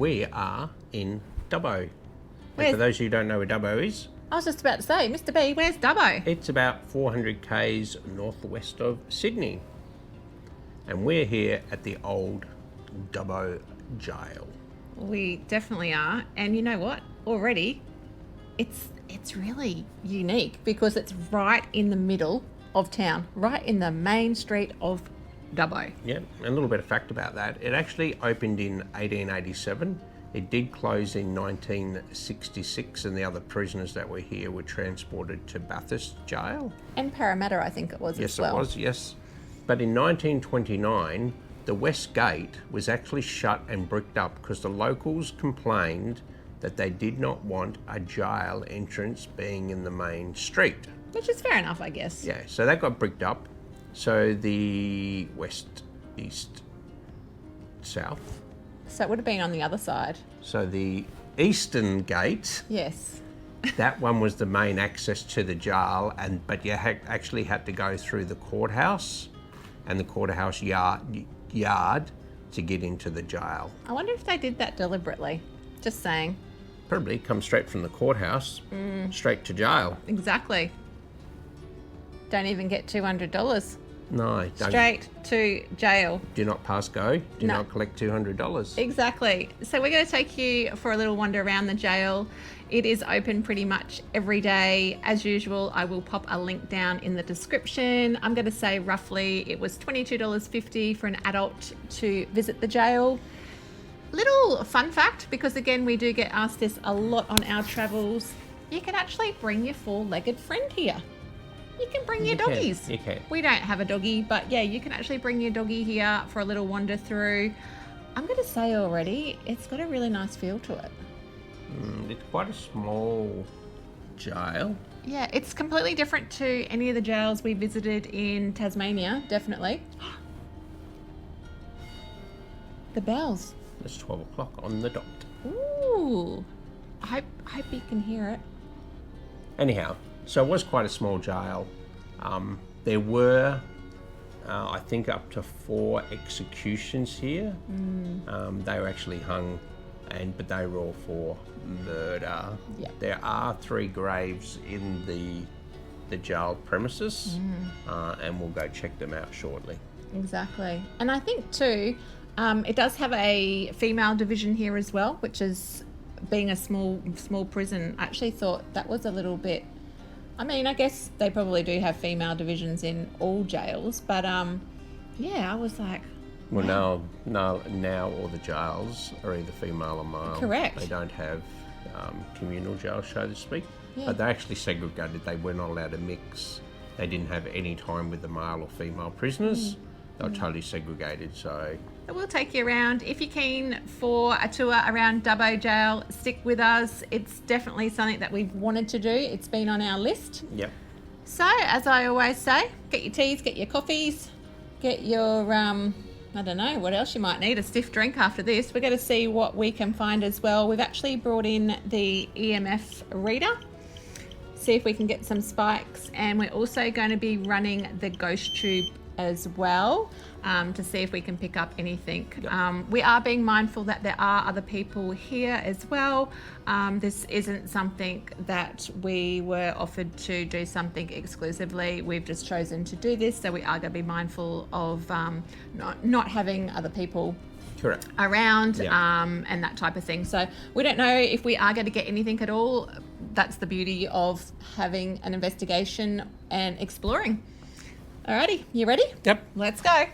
We are in Dubbo. And for those who don't know where Dubbo is, I was just about to say, Mr. B, where's Dubbo? It's about 400 k's northwest of Sydney. And we're here at the old Dubbo jail. We definitely are. And you know what? Already, it's really unique because it's right in the middle of town, right in the main street of Dubbo. Yeah, and a little bit of fact about that. It actually opened in 1887. It did close in 1966, and the other prisoners that were here were transported to Bathurst Jail. And Parramatta, I think it was as well. Yes, it was, yes. But in 1929, the West Gate was actually shut and bricked up because the locals complained that they did not want a jail entrance being in the main street. Which is fair enough, I guess. Yeah, so that got bricked up. So the west, east, south. So it would have been on the other side. So the eastern gate. Yes. That one was the main access to the jail, but you actually had to go through the courthouse and the courthouse yard to get into the jail. I wonder if they did that deliberately. Just saying. Probably come straight from the courthouse, straight to jail. Exactly. Don't even get $200. No. Straight to jail. Do not pass go. Do not collect $200. Exactly. So we're going to take you for a little wander around the jail. It is open pretty much every day. As usual, I will pop a link down in the description. I'm going to say roughly it was $22.50 for an adult to visit the jail. Little fun fact, because again, we do get asked this a lot on our travels. You can actually bring your four-legged friend here. You can bring your doggies. You can. We don't have a doggy, but yeah, you can actually bring your doggy here for a little wander through. I'm going to say already, it's got a really nice feel to it. It's quite a small jail. Yeah, it's completely different to any of the jails we visited in Tasmania, definitely. The bells. It's 12 o'clock on the dot. Ooh. I hope you can hear it. Anyhow, so it was quite a small jail. There were, I think, up to 4 executions here. They were actually hung, but they were all for murder. Yeah. There are 3 graves in the jail premises, and we'll go check them out shortly. Exactly. And I think too, it does have a female division here as well, which is, being a small prison, I actually thought that was a little bit, I mean, I guess they probably do have female divisions in all jails, but yeah, I was like, well, now all the jails are either female or male. Correct. They don't have communal jails, so to speak. Yeah. But they're actually segregated. They were not allowed to mix. They didn't have any time with the male or female prisoners. They were totally segregated, so... We'll take you around. If you're keen for a tour around Dubbo Jail, stick with us. It's definitely something that we've wanted to do. It's been on our list. Yep. So, as I always say, get your teas, get your coffees, get your, I don't know, what else you might need, a stiff drink after this. We're going to see what we can find as well. We've actually brought in the EMF reader. See if we can get some spikes. And we're also going to be running the ghost tube as well, to see if we can pick up anything. We are being mindful that there are other people here as well. This isn't something that we were offered to do something exclusively. We've just chosen to do this, so we are going to be mindful of not having other people Correct. around, and that type of thing. So we don't know if we are going to get anything at all. That's the beauty of having an investigation and exploring. Alrighty, you ready? Yep. Let's go.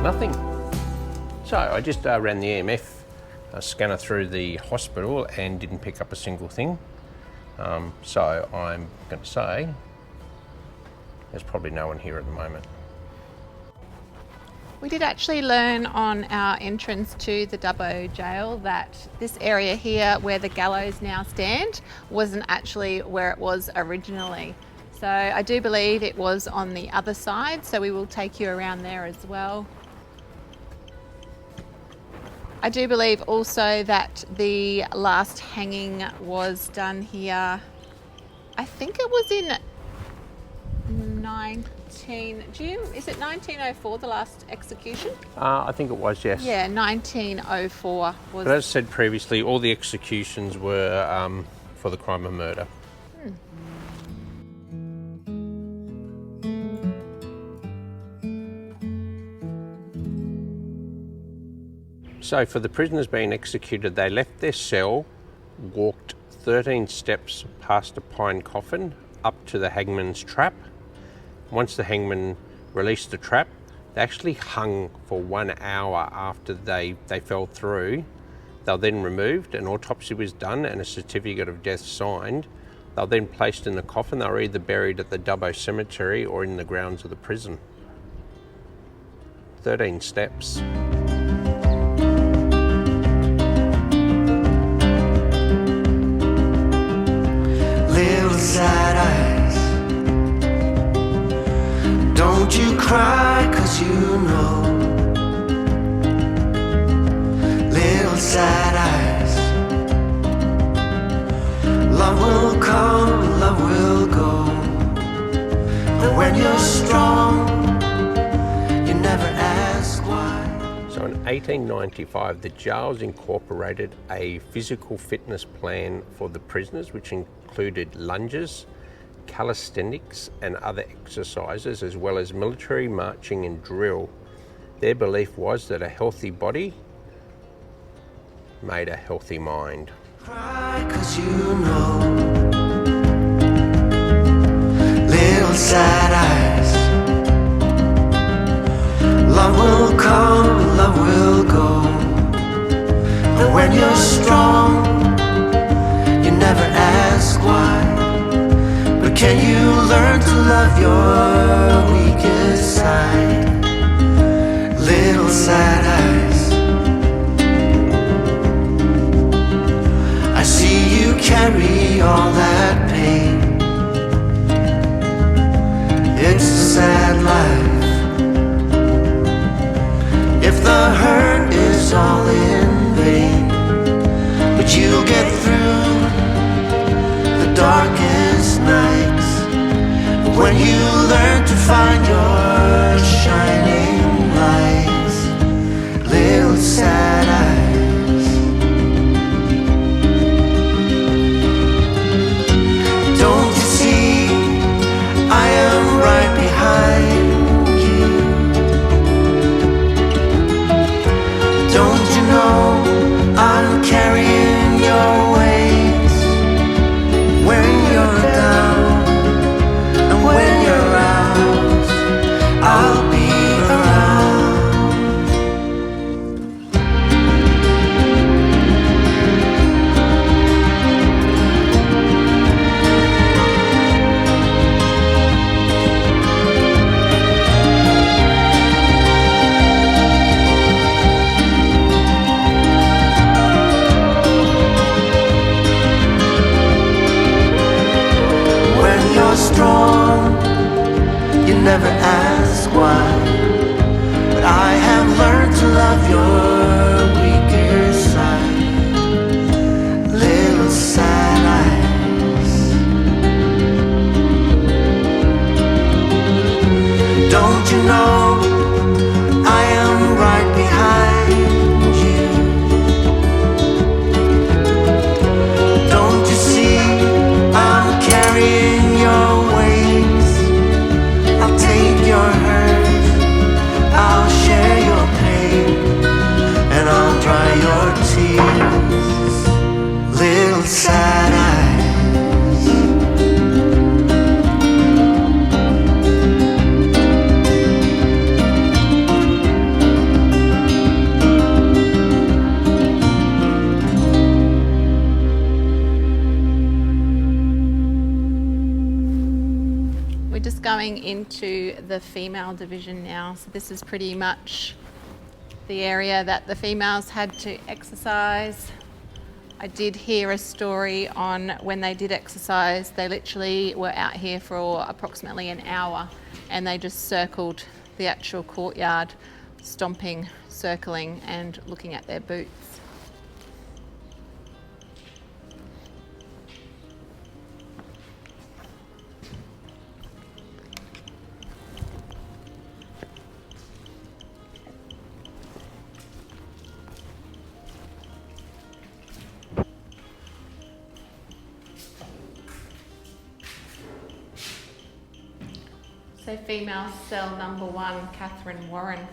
Nothing. So I just ran the EMF scanner through the hospital and didn't pick up a single thing. So I'm going to say there's probably no one here at the moment. We did actually learn on our entrance to the Dubbo jail that this area here where the gallows now stand wasn't actually where it was originally. So I do believe it was on the other side, so we will take you around there as well. I do believe also that the last hanging was done here, I think it was in Jim, is it 1904, the last execution? I think it was, yes. Yeah, 1904 was. But as said previously, all the executions were for the crime of murder. So for the prisoners being executed, they left their cell, walked 13 steps past a pine coffin up to the hangman's trap. Once the hangman released the trap, they actually hung for 1 hour after they fell through. They were then removed, an autopsy was done and a certificate of death signed. They were then placed in the coffin. They were either buried at the Dubbo cemetery or in the grounds of the prison. 13 steps. Little sad eyes, don't you cry, 'cause you know. Little sad eyes, love will come, love will go. And when you're strong, you never ask why. So in 1895, the jails incorporated a physical fitness plan for the prisoners, which included lunges, calisthenics and other exercises, as well as military marching and drill. Their belief was that a healthy body made a healthy mind. Cry 'cause you know. Little sad eyes, love will come, love will go. And when you're strong, you never ask why. But can you learn to love your weakest side? Little sad eyes, I see you carry all that pain. It's a sad life. If the hurt is all in vain, but you'll get through find your shining lights, little sad eyes. Don't you see, I am right behind you. Don't you know I'm carrying your weight when you're down and when you're out, I'll be around. When you're strong, you never ask why. But I have learned to love your weaker side, little sad eyes. Don't you know I am right behind you? Don't you see I'm carrying your weight? I'll take your hurt, I'll share your pain, and I'll dry your tears, little sad eyes. We're just going into the female division now. So this is pretty much the area that the females had to exercise. I did hear a story on when they did exercise, they literally were out here for approximately an hour and they just circled the actual courtyard, stomping, circling and looking at their boots. So female cell number 1, Catherine Warren.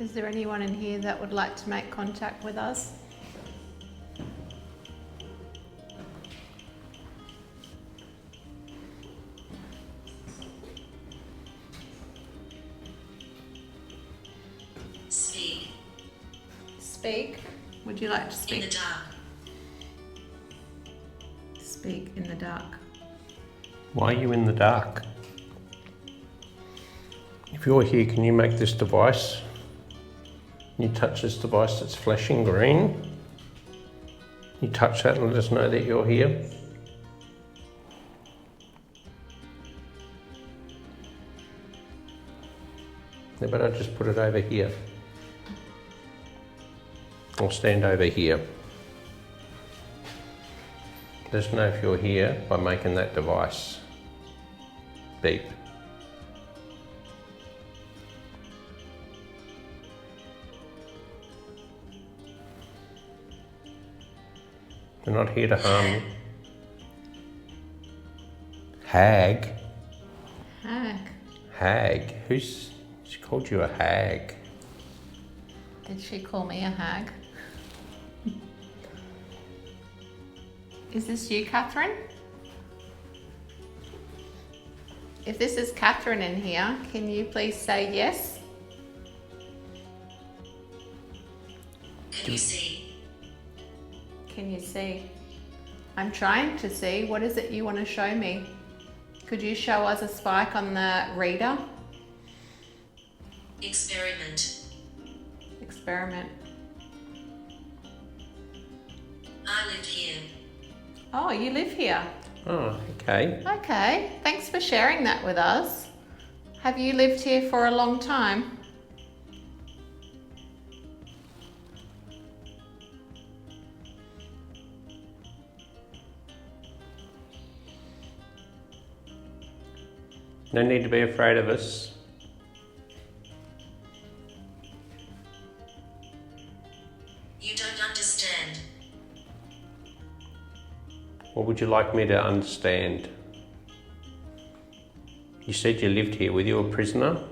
Is there anyone in here that would like to make contact with us? Speak. Speak. Would you like to speak? In the dark. Speak in the dark. Why are you in the dark? If you're here, can you make this device? You touch this device that's flashing green. You touch that and let us know that you're here. Yeah, but I just put it over here. I'll stand over here. Let us know if you're here by making that device beep. We're not here to harm you. Hag? Hag. Hag? She called you a hag? Did she call me a hag? Is this you, Catherine? If this is Catherine in here, can you please say yes? Can you see? Can you see? I'm trying to see. What is it you want to show me? Could you show us a spike on the reader? Experiment. Experiment. I live here. Oh, you live here. Oh, okay. Okay. Thanks for sharing that with us. Have you lived here for a long time? No need to be afraid of us. You don't understand. What would you like me to understand? You said you lived here. Were you a prisoner?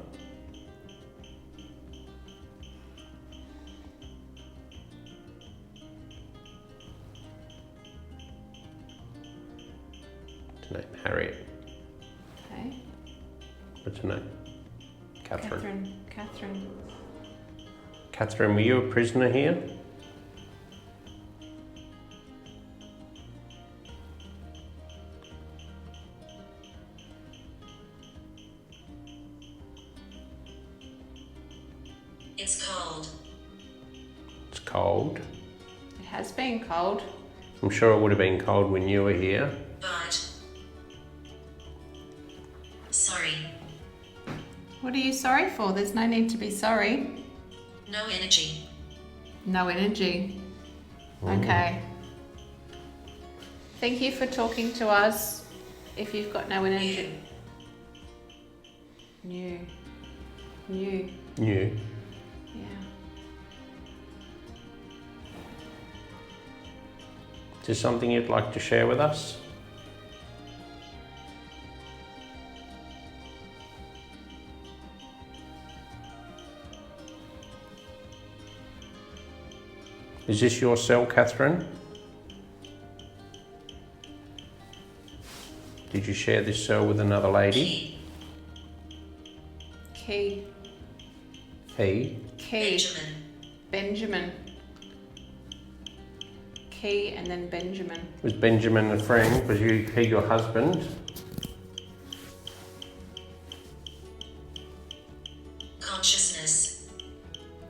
What's her name? Harriet. Okay. What's her name? Catherine. Catherine. Catherine, were you a prisoner here? It's cold. It's cold. It has been cold. I'm sure it would have been cold when you were here. But. Sorry. What are you sorry for? There's no need to be sorry. No energy. No energy. Okay. Thank you for talking to us. If you've got no energy. New. New. Yeah. Is there something you'd like to share with us? Is this your cell, Catherine? Did you share this cell with another lady? Key. He? Key. Benjamin. Benjamin. Key and then Benjamin. Was Benjamin a friend? Was he your husband? Consciousness.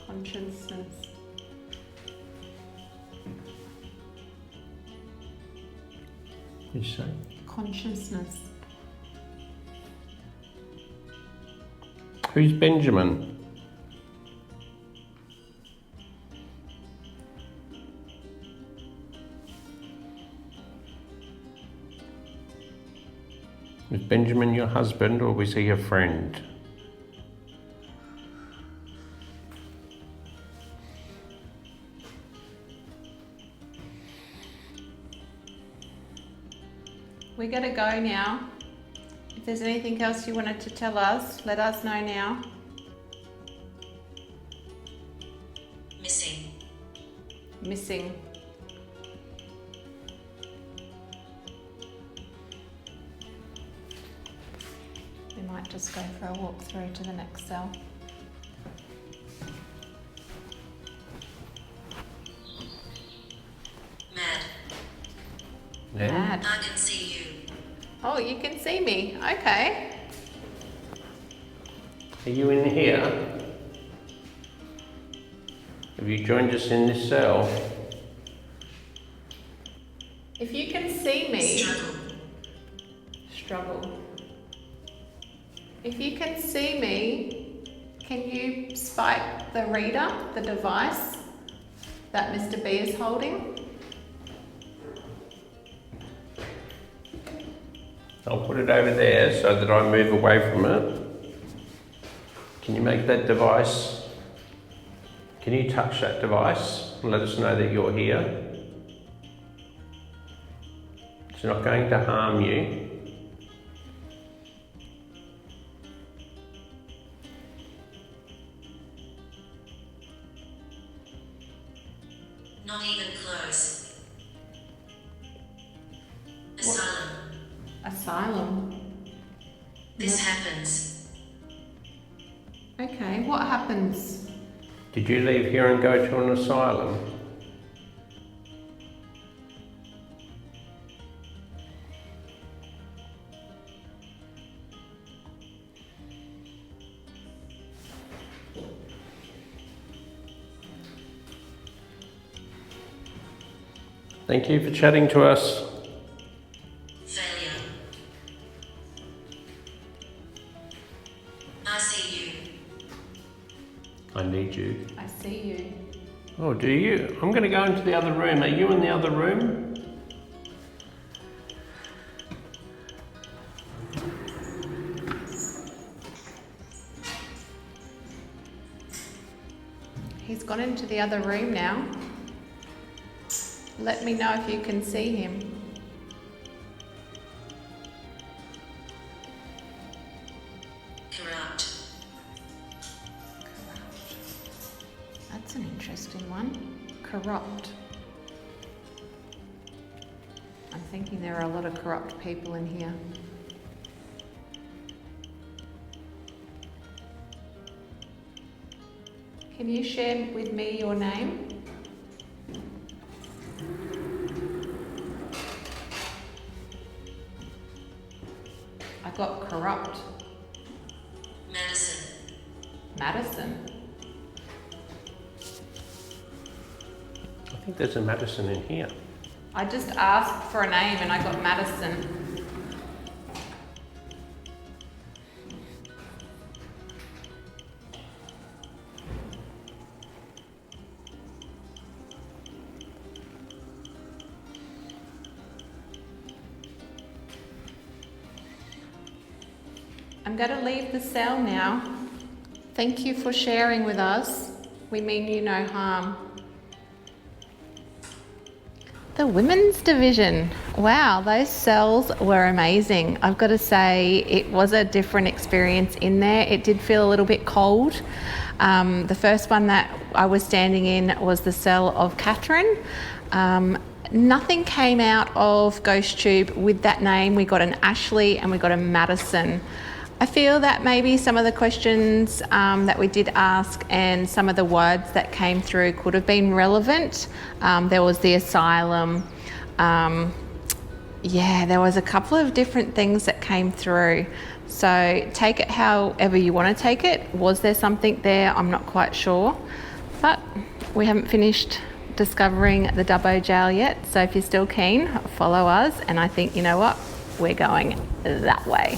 Consciousness. What did you say? Consciousness. Who's Benjamin? Was Benjamin your husband or was he a friend? We gotta go now. If there's anything else you wanted to tell us, let us know now. Missing. Missing. We might just go for a walk through to the next cell. Mad. Yeah. Mad. I can see you. Oh, you can see me. Okay. Are you in here? Have you joined us in this cell? If you can see me, Struggle. struggle. If you can see me, can you spike the reader, the device that Mr. B is holding? I'll put it over there so that I move away from it. Can you make that device? Can you touch that device and let us know that you're here? It's not going to harm you. Not even close. Asylum. Asylum. This happens. Okay, what happens? Did you leave here and go to an asylum? Thank you for chatting to us. Failure. I need you. I see you. Oh, do you? I'm going to go into the other room. Are you in the other room? He's gone into the other room now. Let me know if you can see him. Corrupt. That's an interesting one. Corrupt. I'm thinking there are a lot of corrupt people in here. Can you share with me your name? I got corrupt. Madison. Madison. I think there's a Madison in here. I just asked for a name and I got Madison. I'm going to leave the cell now. Thank you for sharing with us. We mean you no harm. The women's division. Wow, those cells were amazing. I've got to say it was a different experience in there. It did feel a little bit cold. The first one that I was standing in was the cell of Catherine. Nothing came out of Ghost Tube with that name. We got an Ashley and we got a Madison. I feel that maybe some of the questions that we did ask and some of the words that came through could have been relevant. There was the asylum. There was a couple of different things that came through. So take it however you want to take it. Was there something there? I'm not quite sure. But we haven't finished discovering the Dubbo jail yet. So if you're still keen, follow us. And I think, you know what? We're going that way.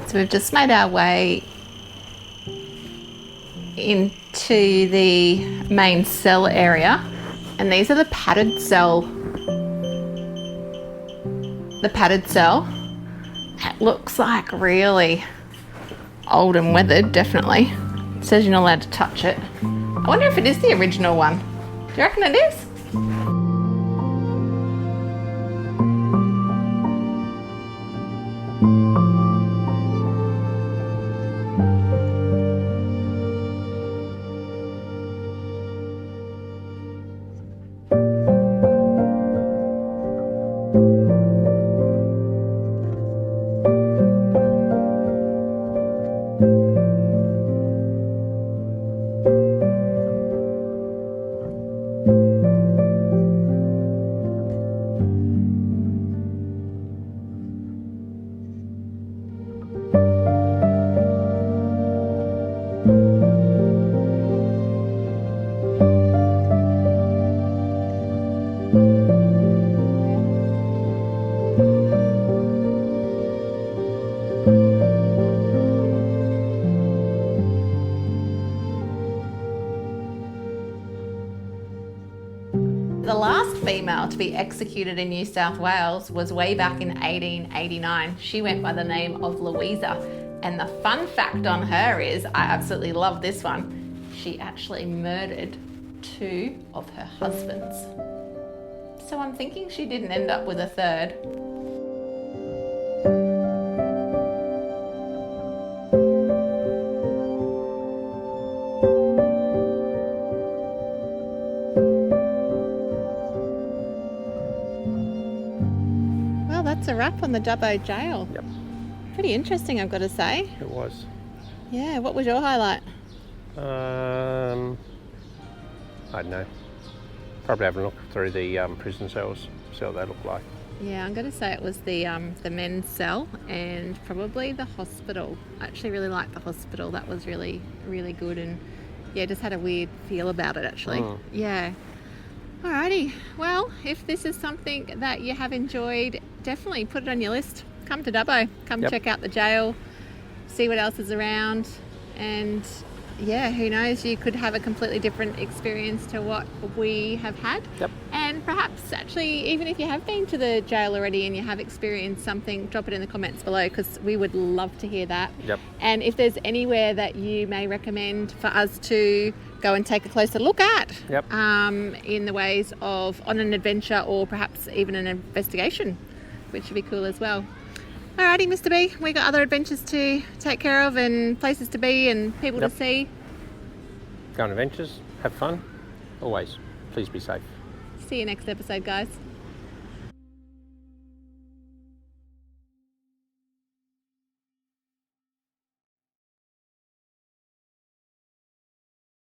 So we've just made our way into the main cell area, and these are the padded cell. The padded cell. It looks like really old and weathered, definitely. It says you're not allowed to touch it. I wonder if it is the original one. Do you reckon it is? The last female to be executed in New South Wales was way back in 1889. She went by the name of Louisa. And the fun fact on her is, I absolutely love this one, she actually murdered 2 of her husbands. So I'm thinking she didn't end up with a third. Well, that's a wrap on the Dubbo jail. Yep, Pretty interesting, I've got to say. it was. Yeah, what was your highlight? I don't know. Probably have a look through the prison cells, see what they look like. Yeah, I'm going to say it was the men's cell and probably the hospital. I actually really liked the hospital. That was really, really good, and yeah, just had a weird feel about it actually. Yeah. Alrighty. Well, if this is something that you have enjoyed, definitely put it on your list. Come to Dubbo. Come Yep. check out the jail. See what else is around, and yeah, who knows, you could have a completely different experience to what we have had. Yep. And perhaps actually, even if you have been to the jail already and you have experienced something, drop it in the comments below, because we would love to hear that. Yep. And if there's anywhere that you may recommend for us to go and take a closer look at, Yep. in the ways of on an adventure or perhaps even an investigation, which would be cool as well. Alrighty, Mr. B, we got other adventures to take care of and places to be and people Yep. to see. Go on adventures, have fun, always. Please be safe. See you next episode, guys.